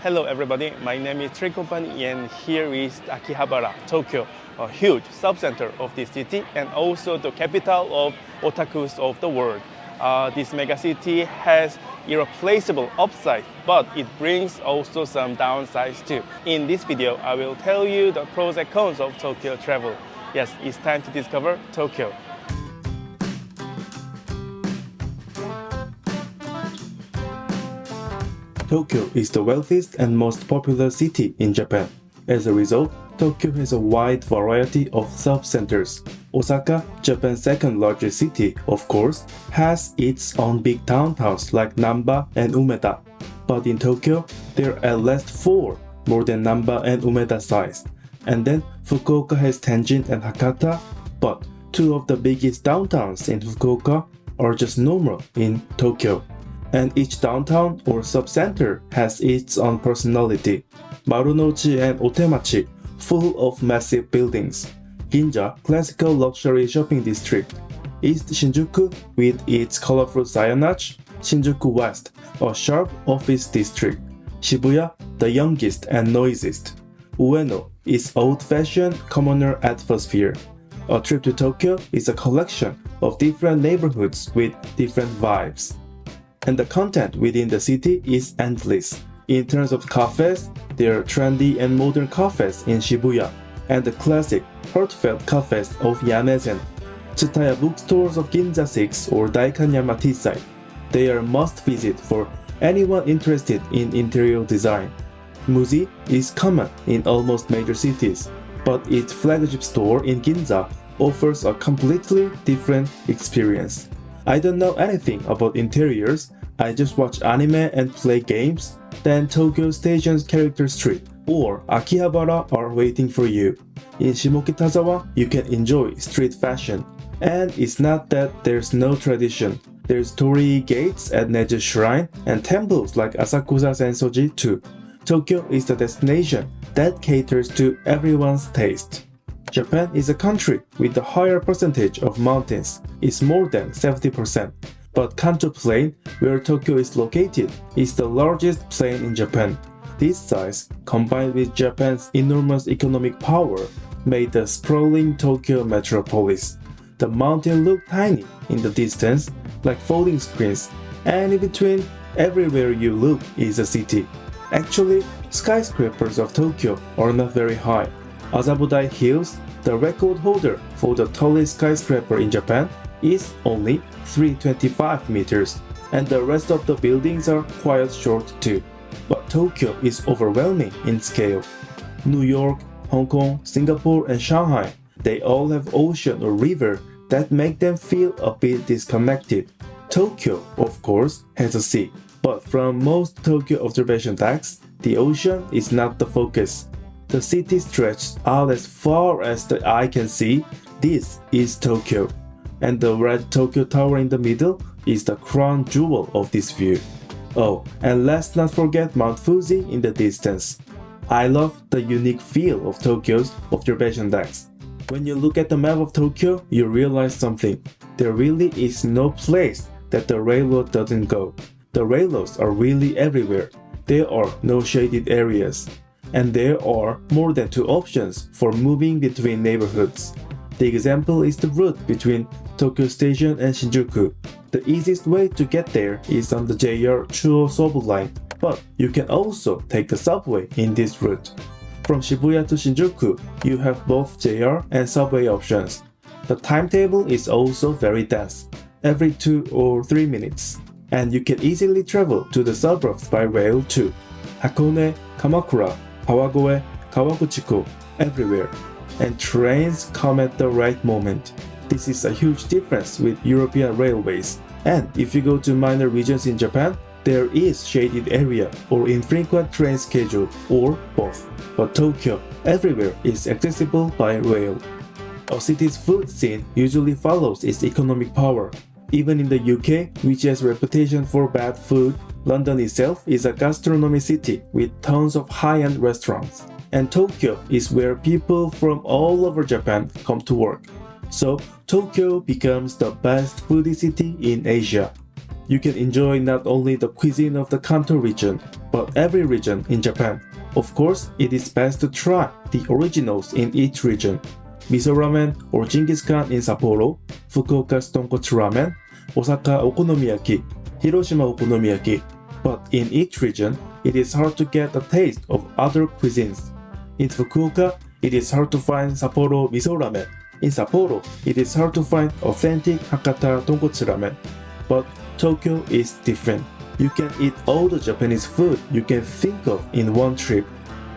Hello everybody, my name is Trikopan and here is Akihabara, Tokyo, a huge subcenter of the city and also the capital of otakus of the world. This megacity has irreplaceable upside, but it brings also some downsides too. In this video, I will tell you the pros and cons of Tokyo travel. Yes, it's time to discover Tokyo. Tokyo is the wealthiest and most popular city in Japan. As a result, Tokyo has a wide variety of sub-centers. Osaka, Japan's second largest city, of course, has its own big downtowns like Namba and Umeda. But in Tokyo, there are at least 4 more than Namba and Umeda size. And then Fukuoka has Tenjin and Hakata, but 2 of the biggest downtowns in Fukuoka are just normal in Tokyo. And each downtown or sub-center has its own personality. Marunouchi and Otemachi, full of massive buildings. Ginza, classical luxury shopping district. East Shinjuku, with its colorful signage. Shinjuku West, a sharp office district. Shibuya, the youngest and noisiest. Ueno is old-fashioned commoner atmosphere. A trip to Tokyo is a collection of different neighborhoods with different vibes. And the content within the city is endless. In terms of cafes, there are trendy and modern cafes in Shibuya, and the classic, heartfelt cafes of Yamezen, Tsutaya bookstores of Ginza 6 or Daikanyama T-side. They are must visit for anyone interested in interior design. Muzi is common in almost major cities, but its flagship store in Ginza offers a completely different experience. I don't know anything about interiors, I just watch anime and play games, then Tokyo Station's Character Street or Akihabara are waiting for you. In Shimokitazawa, you can enjoy street fashion. And it's not that there's no tradition. There's torii gates at Neji Shrine and temples like Asakusa Sensoji too. Tokyo is the destination that caters to everyone's taste. Japan is a country with a higher percentage of mountains. It's more than 70%. But Kanto Plain, where Tokyo is located, is the largest plain in Japan. This size, combined with Japan's enormous economic power, made the sprawling Tokyo metropolis. The mountains look tiny in the distance, like folding screens, and in between, everywhere you look is a city. Actually, skyscrapers of Tokyo are not very high. Azabudai Hills, the record holder for the tallest skyscraper in Japan, is only 325 meters, and the rest of the buildings are quite short too. But Tokyo is overwhelming in scale. New York, Hong Kong, Singapore, and Shanghai, they all have ocean or river that make them feel a bit disconnected. Tokyo, of course, has a sea, but from most Tokyo observation decks, the ocean is not the focus. The city stretched out as far as the eye can see. This is Tokyo. And the red Tokyo Tower in the middle is the crown jewel of this view. Oh, and let's not forget Mount Fuji in the distance. I love the unique feel of Tokyo's observation decks. When you look at the map of Tokyo, you realize something. There really is no place that the railroad doesn't go. The railroads are really everywhere. There are no shaded areas. And there are more than 2 options for moving between neighborhoods. The example is the route between Tokyo Station and Shinjuku. The easiest way to get there is on the JR Chuo Sobu line, but you can also take the subway in this route. From Shibuya to Shinjuku, you have both JR and subway options. The timetable is also very dense, every 2 or 3 minutes, and you can easily travel to the suburbs by rail too. Hakone, Kamakura, Kawagoe, Kawaguchiko, everywhere. And trains come at the right moment. This is a huge difference with European railways. And if you go to minor regions in Japan, there is shaded area or infrequent train schedule or both. But Tokyo, everywhere is accessible by rail. A city's food scene usually follows its economic power. Even in the UK, which has a reputation for bad food, London itself is a gastronomy city with tons of high-end restaurants. And Tokyo is where people from all over Japan come to work. So Tokyo becomes the best foodie city in Asia. you can enjoy not only the cuisine of the Kanto region, but every region in Japan. Of course, it is best to try the originals in each region. Miso ramen or Genghis Khan in Sapporo, Fukuoka's tonkotsu ramen, Osaka okonomiyaki, Hiroshima okonomiyaki. But in each region, it is hard to get a taste of other cuisines. In Fukuoka, it is hard to find Sapporo miso ramen. In Sapporo, it is hard to find authentic Hakata tonkotsu ramen. But Tokyo is different. You can eat all the Japanese food you can think of in one trip.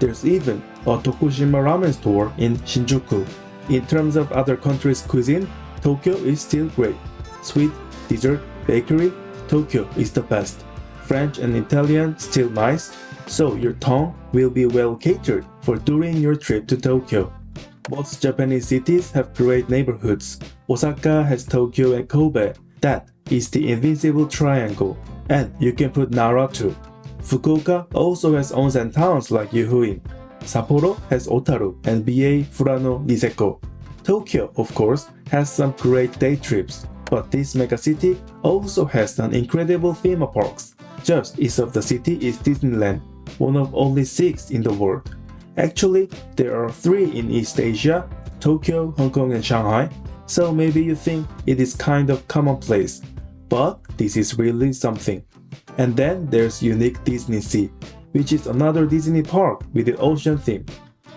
There's even a Tokushima ramen store in Shinjuku. In terms of other countries' cuisine, Tokyo is still great. Sweet, dessert, bakery, Tokyo is the best. French and Italian still nice, so your tongue will be well catered for during your trip to Tokyo. Most Japanese cities have great neighborhoods. Osaka has Tokyo and Kobe. That is the invincible triangle. And you can put Nara too. Fukuoka also has onsen towns like Yuhuin. Sapporo has Otaru and BA Furano Niseko. Tokyo, of course, has some great day trips. But this megacity also has an incredible theme parks. Just east of the city is Disneyland, one of only 6 in the world. Actually, there are 3 in East Asia, Tokyo, Hong Kong and Shanghai, so maybe you think it is kind of commonplace. But this is really something. And then there's unique Disney Sea, which is another Disney park with the ocean theme.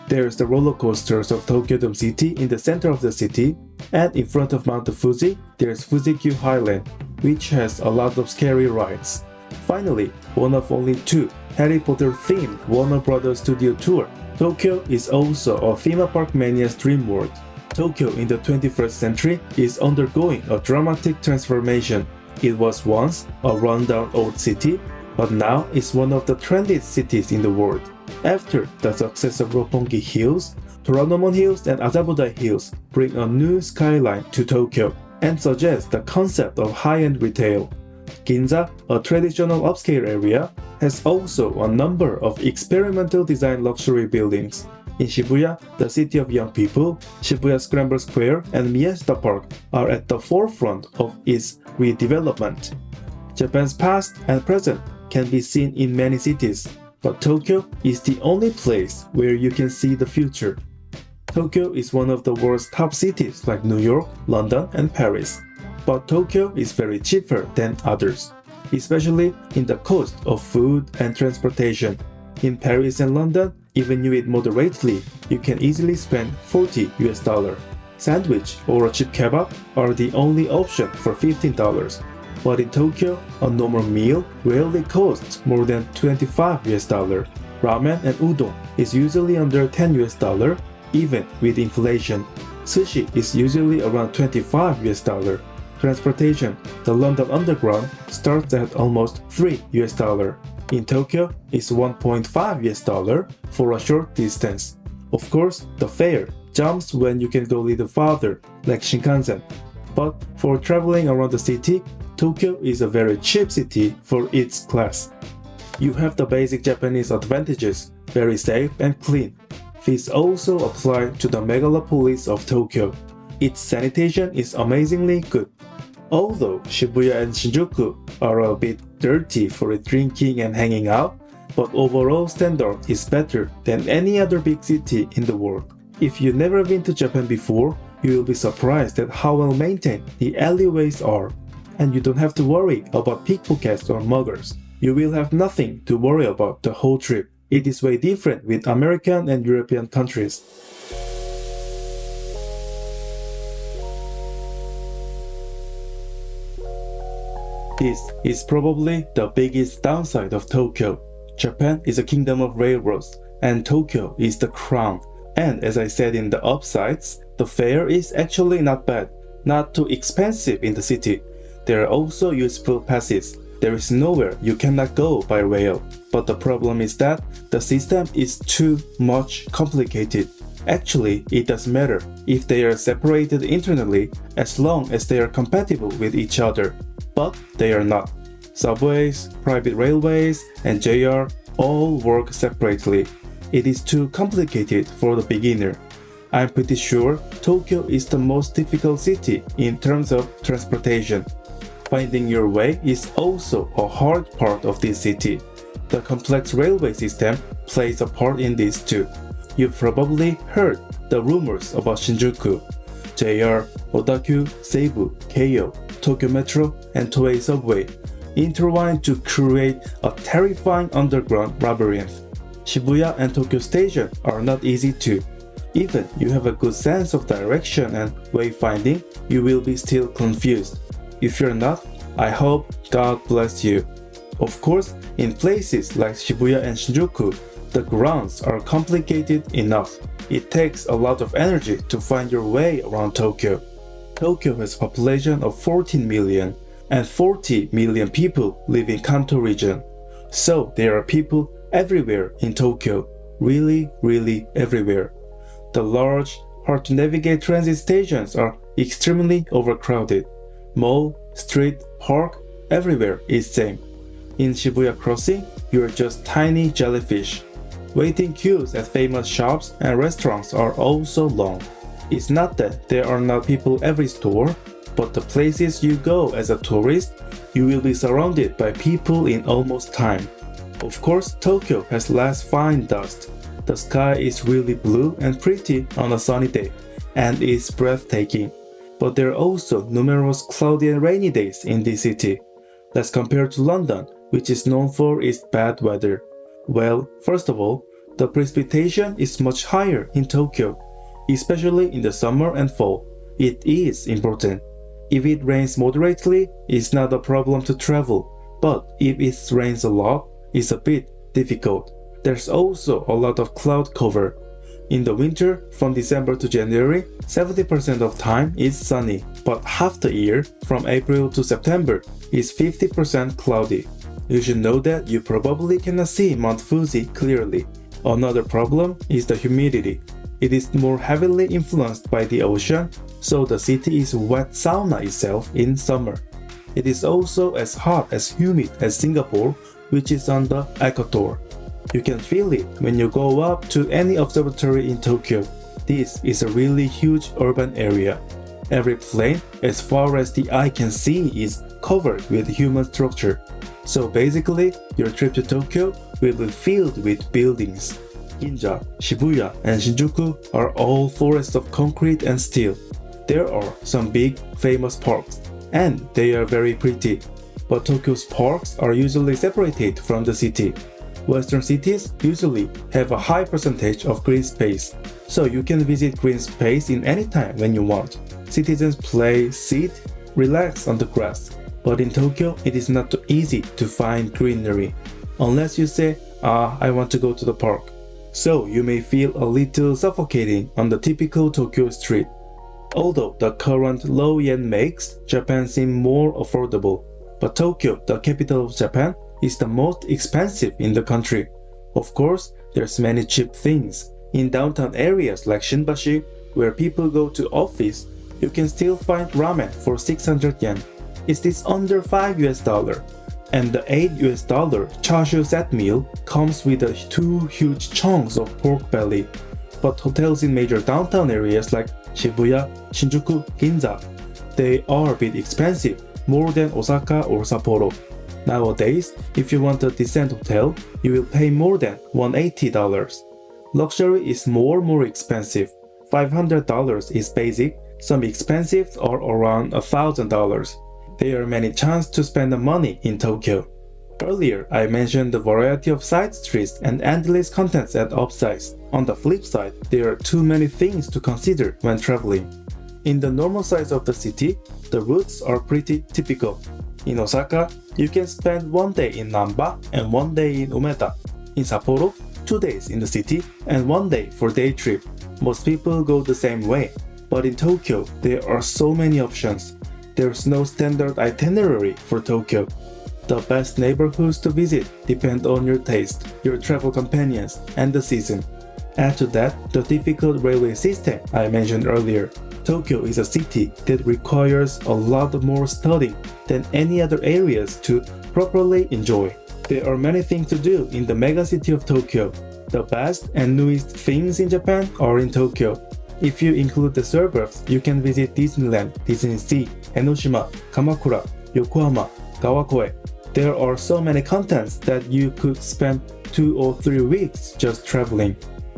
There's the roller coasters of Tokyo Dome City in the center of the city, and in front of Mount Fuji, there's Fuji-Q Highland, which has a lot of scary rides. Finally, one of only 2 Harry Potter themed Warner Bros. Studio tour. Tokyo is also a theme park mania's dream world. Tokyo in the 21st century is undergoing a dramatic transformation. It was once a rundown old city, but now it's one of the trendiest cities in the world. After the success of Roppongi Hills, Toranomon Hills and Azabudai Hills bring a new skyline to Tokyo and suggest the concept of high-end retail. Ginza, a traditional upscale area, has also a number of experimental design luxury buildings. In Shibuya, the city of young people, Shibuya Scramble Square and Miyashita Park are at the forefront of its redevelopment. Japan's past and present can be seen in many cities, but Tokyo is the only place where you can see the future. Tokyo is one of the world's top cities like New York, London, and Paris. But Tokyo is very cheaper than others, especially in the cost of food and transportation. In Paris and London, even you eat moderately, you can easily spend $40. Sandwich or a cheap kebab are the only option for $15. But in Tokyo, a normal meal rarely costs more than $25. Ramen and udon is usually under $10, even with inflation. Sushi is usually around $25. Transportation, the London Underground, starts at almost $3. In Tokyo, it's $1.5 for a short distance. Of course, the fare jumps when you can go a little farther, like Shinkansen. But for traveling around the city, Tokyo is a very cheap city for its class. You have the basic Japanese advantages, very safe and clean. This also applies to the megalopolis of Tokyo. Its sanitation is amazingly good. Although Shibuya and Shinjuku are a bit dirty for drinking and hanging out, but overall standard is better than any other big city in the world. If you've never been to Japan before, you will be surprised at how well maintained the alleyways are. And you don't have to worry about pickpockets or muggers. You will have nothing to worry about the whole trip. It is way different with American and European countries. This is probably the biggest downside of Tokyo. Japan is a kingdom of railroads, and Tokyo is the crown. And as I said in the upsides, the fare is actually not bad, not too expensive in the city. There are also useful passes. There is nowhere you cannot go by rail. But the problem is that the system is too much complicated. Actually, it doesn't matter if they are separated internally as long as they are compatible with each other. But they are not. Subways, private railways, and JR all work separately. It is too complicated for the beginner. I'm pretty sure Tokyo is the most difficult city in terms of transportation. Finding your way is also a hard part of this city. The complex railway system plays a part in this too. You've probably heard the rumors about Shinjuku, JR, Odakyu, Seibu, Keio, Tokyo Metro, and Toei Subway intertwined to create a terrifying underground labyrinth. Shibuya and Tokyo Station are not easy too. Even you have a good sense of direction and wayfinding, you will be still confused. If you're not, I hope God bless you. Of course, in places like Shibuya and Shinjuku, the grounds are complicated enough. It takes a lot of energy to find your way around Tokyo. Tokyo has a population of 14 million, and 40 million people live in Kanto region. So there are people everywhere in Tokyo, really everywhere. The large, hard-to-navigate transit stations are extremely overcrowded. Mall, street, park, everywhere is same. In Shibuya Crossing, you're just tiny jellyfish. Waiting queues at famous shops and restaurants are also long. It's not that there are not people every store, but the places you go as a tourist, you will be surrounded by people in almost time. Of course, Tokyo has less fine dust. The sky is really blue and pretty on a sunny day, and is breathtaking. But there are also numerous cloudy and rainy days in this city. Let's compare to London, which is known for its bad weather. Well, first of all, the precipitation is much higher in Tokyo, especially in the summer and fall. It is important. If it rains moderately, it's not a problem to travel, but if it rains a lot, it's a bit difficult. There's also a lot of cloud cover. In the winter, from December to January, 70% of time is sunny, but half the year, from April to September, is 50% cloudy. You should know that you probably cannot see Mount Fuji clearly. Another problem is the humidity. It is more heavily influenced by the ocean, so the city is wet sauna itself in summer. It is also as hot as humid as Singapore, which is on the equator. You can feel it when you go up to any observatory in Tokyo. This is a really huge urban area. Every plane, as far as the eye can see, is covered with human structure. So basically, your trip to Tokyo will be filled with buildings. Ginza, Shibuya, and Shinjuku are all forests of concrete and steel. There are some big, famous parks, and they are very pretty. But Tokyo's parks are usually separated from the city. Western cities usually have a high percentage of green space, so you can visit green space in any time when you want. Citizens play, sit, relax on the grass. But in Tokyo, it is not too easy to find greenery, unless you say, I want to go to the park. So you may feel a little suffocating on the typical Tokyo street. Although the current low yen makes Japan seem more affordable, but Tokyo, the capital of Japan, is the most expensive in the country. Of course, there's many cheap things. In downtown areas like Shinbashi, where people go to office, you can still find ramen for 600 yen. It is under $5, and the $8 chashu set meal comes with 2 huge chunks of pork belly. But hotels in major downtown areas like Shibuya, Shinjuku, Ginza, they are a bit expensive, more than Osaka or Sapporo. Nowadays, if you want a decent hotel, you will pay more than $180. Luxury is more expensive. $500 is basic, some expensive are around $1,000. There are many chances to spend the money in Tokyo. Earlier, I mentioned the variety of side streets and endless contents at upsides. On the flip side, there are too many things to consider when traveling. In the normal size of the city, the routes are pretty typical. In Osaka, you can spend 1 day in Namba and 1 day in Umeda. In Sapporo, 2 days in the city and 1 day for day trip. Most people go the same way. But in Tokyo, there are so many options. There's no standard itinerary for Tokyo. The best neighborhoods to visit depend on your taste, your travel companions, and the season. Add to that the difficult railway system I mentioned earlier. Tokyo is a city that requires a lot more studying than any other areas to properly enjoy. There are many things to do in the megacity of Tokyo. The best and newest things in Japan are in Tokyo. If you include the suburbs, you can visit Disneyland, Disney Sea, Enoshima, Kamakura, Yokohama, Kawakoe. There are so many contents that you could spend 2 or 3 weeks just traveling.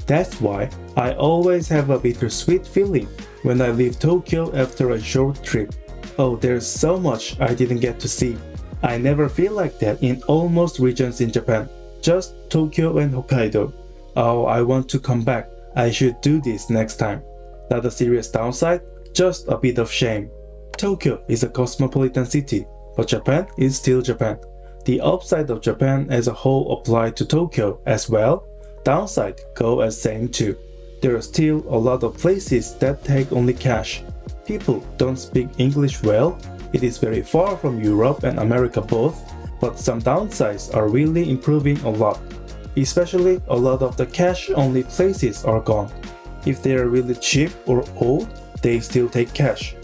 That's why I always have a bittersweet feeling when I leave Tokyo after a short trip. Oh, there's so much I didn't get to see. I never feel like that in almost regions in Japan. Just Tokyo and Hokkaido. Oh, I want to come back. I should do this next time. Not a serious downside, just a bit of shame. Tokyo is a cosmopolitan city, but Japan is still Japan. The upside of Japan as a whole apply to Tokyo as well. Downside go as same too. There are still a lot of places that take only cash. People don't speak English well. It is very far from Europe and America both, but some downsides are really improving a lot. Especially a lot of the cash-only places are gone. If they are really cheap or old, they still take cash.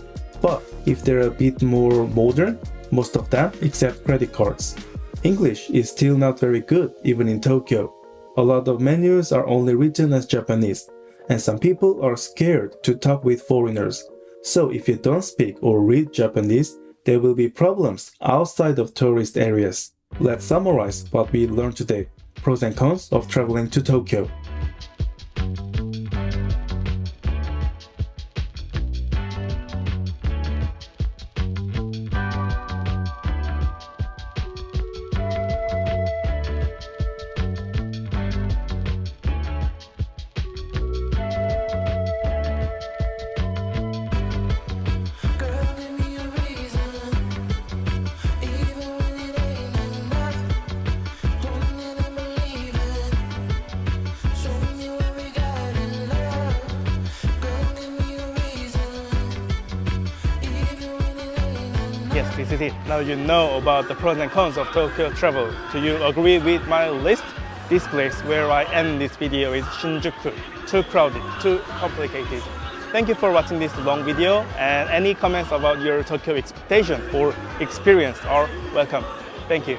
But if they're a bit more modern, most of them accept credit cards. English is still not very good even in Tokyo. A lot of menus are only written as Japanese, and some people are scared to talk with foreigners. So if you don't speak or read Japanese, there will be problems outside of tourist areas. Let's summarize what we learned today. Pros and cons of traveling to Tokyo. Yes, this is it. Now you know about the pros and cons of Tokyo travel. Do you agree with my list? This place where I end this video is Shinjuku. Too crowded, too complicated. Thank you for watching this long video, and any comments about your Tokyo expectation or experience are welcome. Thank you.